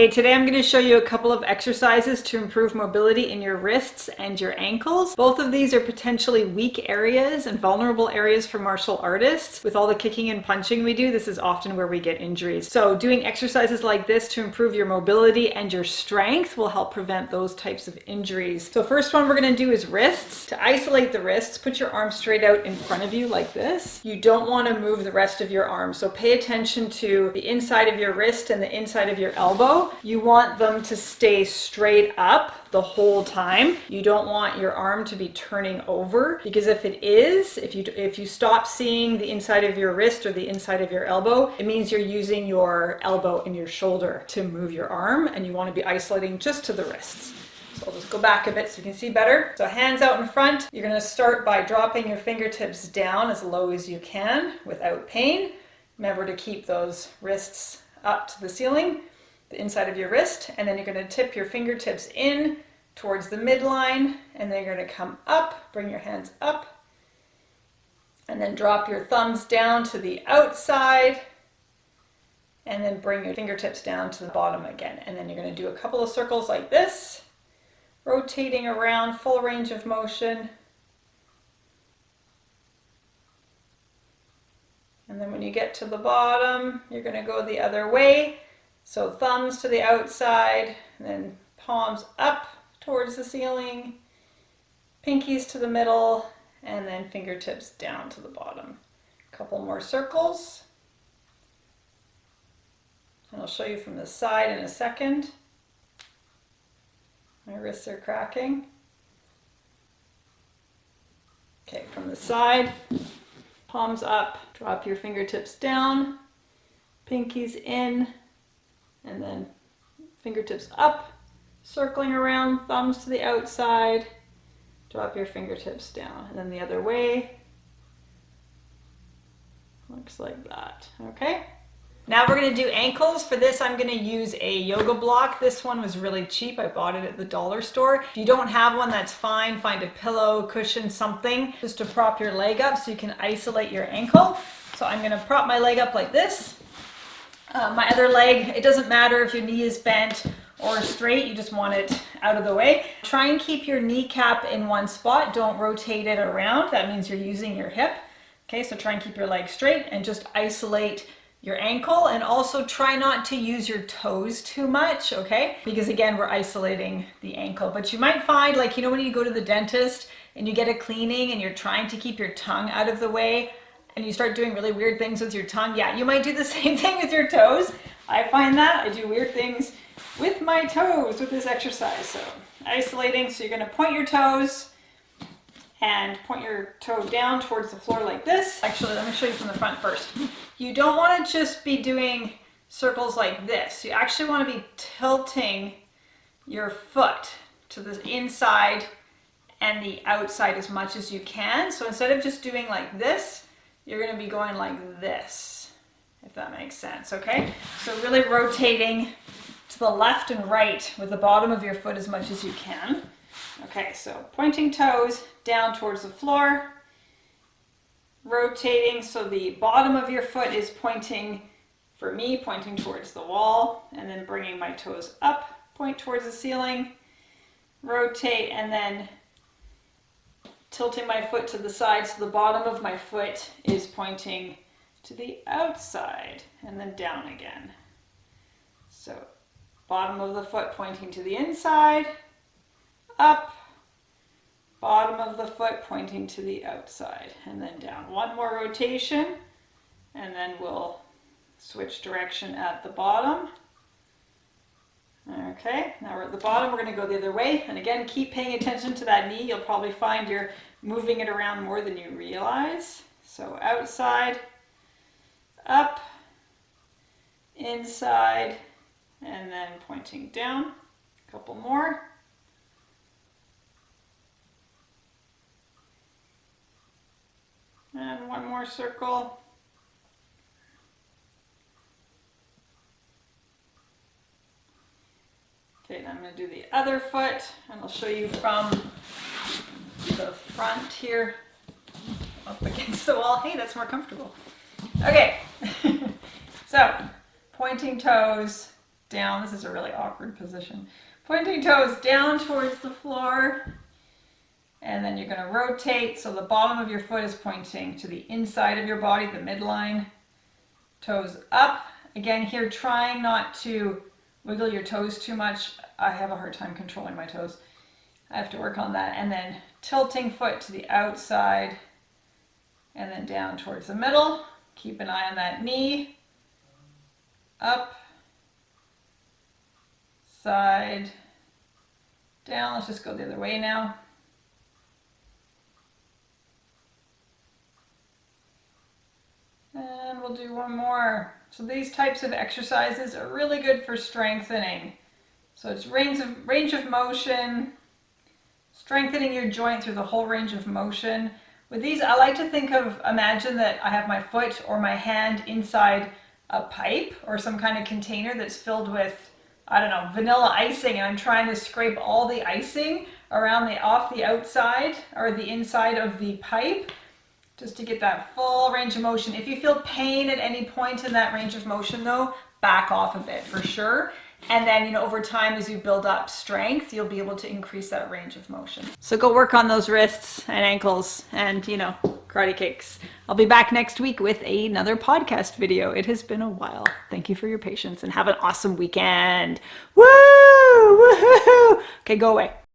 Okay, today I'm going to show you a couple of exercises to improve mobility in your wrists and your ankles. Both of these are potentially weak areas and vulnerable areas for martial artists. With all the kicking and punching we do, this is often where we get injuries. So doing exercises like this to improve your mobility and your strength will help prevent those types of injuries. So first one we're going to do is wrists. To isolate the wrists, put your arm straight out in front of you like this. You don't want to move the rest of your arm, so pay attention to the inside of your wrist and the inside of your elbow. You want them to stay straight up the whole time. You don't want your arm to be turning over, because if it is, if you stop seeing the inside of your wrist or the inside of your elbow, it means you're using your elbow and your shoulder to move your arm, and you want to be isolating just to the wrists. So I'll just go back a bit so you can see better. So hands out in front. You're going to start by dropping your fingertips down as low as you can without pain. Remember to keep those wrists up to the ceiling, the inside of your wrist, and then you're going to tip your fingertips in towards the midline, and then you're going to come up, bring your hands up, and then drop your thumbs down to the outside, and then bring your fingertips down to the bottom again. And then you're going to do a couple of circles like this, rotating around, full range of motion. And then when you get to the bottom, you're going to go the other way. So thumbs to the outside, and then palms up towards the ceiling, pinkies to the middle, and then fingertips down to the bottom. A couple more circles. And I'll show you from the side in a second. My wrists are cracking. Okay, from the side, palms up, drop your fingertips down, pinkies in, and then fingertips up, circling around, thumbs to the outside, drop your fingertips down, and then the other way. Looks like that. Okay. Now we're going to do ankles. For this, I'm going to use a yoga block. This one was really cheap. I bought it at the dollar store. If you don't have one, that's fine. Find a pillow, cushion, something just to prop your leg up so you can isolate your ankle. So I'm going to prop my leg up like this. My other leg, it doesn't matter if your knee is bent or straight, you just want it out of the way. Try and keep your kneecap in one spot. Don't rotate it around. That means you're using your hip. Okay, so try and keep your leg straight and just isolate your ankle, and also try not to use your toes too much, okay? Because again, we're isolating the ankle. But you might find, like, you know, when you go to the dentist and you get a cleaning and you're trying to keep your tongue out of the way, and you start doing really weird things with your tongue, yeah, you might do the same thing with your toes. I find that I do weird things with my toes with this exercise. So isolating, so you're going to point your toes and point your toe down towards the floor like this. Actually, let me show you from the front first. You don't want to just be doing circles like this. You actually want to be tilting your foot to the inside and the outside as much as you can. So instead of just doing like this, you're going to be going like this, if that makes sense, okay? So really rotating to the left and right with the bottom of your foot as much as you can. Okay, so pointing toes down towards the floor, rotating so the bottom of your foot is pointing, for me, pointing towards the wall, and then bringing my toes up, point towards the ceiling, rotate, and then tilting my foot to the side so the bottom of my foot is pointing to the outside, and then down again. So bottom of the foot pointing to the inside, up, bottom of the foot pointing to the outside, and then down. One more rotation, and then we'll switch direction at the bottom. Okay, now we're at the bottom, we're going to go the other way, and again, keep paying attention to that knee. You'll probably find you're moving it around more than you realize. So outside, up, inside, and then pointing down. A couple more. And one more circle. Okay, now I'm going to do the other foot, and I'll show you from the front here, up against the wall. Hey, that's more comfortable. Okay, so pointing toes, down. This is a really awkward position. Pointing toes down towards the floor. And then you're going to rotate so the bottom of your foot is pointing to the inside of your body, the midline. Toes up. Again, here trying not to wiggle your toes too much. I have a hard time controlling my toes. I have to work on that. And then tilting foot to the outside and then down towards the middle. Keep an eye on that knee. Up, side, down. Let's just go the other way now. And we'll do one more. So these types of exercises are really good for strengthening. So it's range of motion, strengthening your joint through the whole range of motion. With these, I like to imagine that I have my foot or my hand inside a pipe or some kind of container that's filled with, I don't know, vanilla icing, and I'm trying to scrape all the icing off the outside or the inside of the pipe, just to get that full range of motion. If you feel pain at any point in that range of motion though, back off of it for sure. And then, over time as you build up strength, you'll be able to increase that range of motion. So go work on those wrists and ankles and, karate kicks. I'll be back next week with another podcast video. It has been a while. Thank you for your patience and have an awesome weekend. Woo! Woohoo! Okay, go away.